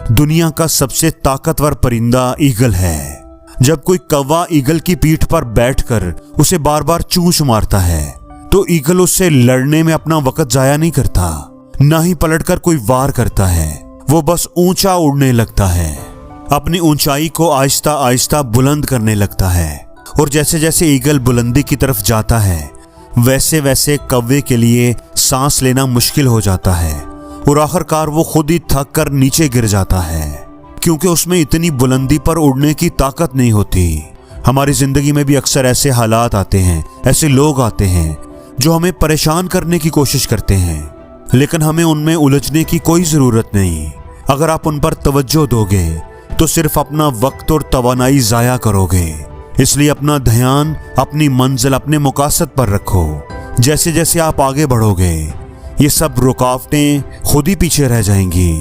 दुनिया का सबसे ताकतवर परिंदा ईगल है। जब कोई कौवा ईगल की पीठ पर बैठकर उसे बार बार चोंच मारता है तो ईगल उससे लड़ने में अपना वक्त जाया नहीं करता, ना ही पलटकर कोई वार करता है। वो बस ऊंचा उड़ने लगता है, अपनी ऊंचाई को आहिस्ता आहिस्ता बुलंद करने लगता है। और जैसे जैसे ईगल बुलंदी की तरफ जाता है वैसे वैसे कौवे के लिए सांस लेना मुश्किल हो जाता है और आखिरकार वो खुद ही थक कर नीचे गिर जाता है, क्योंकि उसमें इतनी बुलंदी पर उड़ने की ताकत नहीं होती। हमारी जिंदगी में भी अक्सर ऐसे हालात आते हैं, ऐसे लोग आते हैं जो हमें परेशान करने की कोशिश करते हैं, लेकिन हमें उनमें उलझने की कोई जरूरत नहीं। अगर आप उन पर तवज्जो दोगे तो सिर्फ अपना वक्त और तवानाई जाया करोगे। इसलिए अपना ध्यान अपनी मंजिल, अपने मकासद पर रखो। जैसे जैसे आप आगे बढ़ोगे ये सब रुकावटें खुद ही पीछे रह जाएंगी।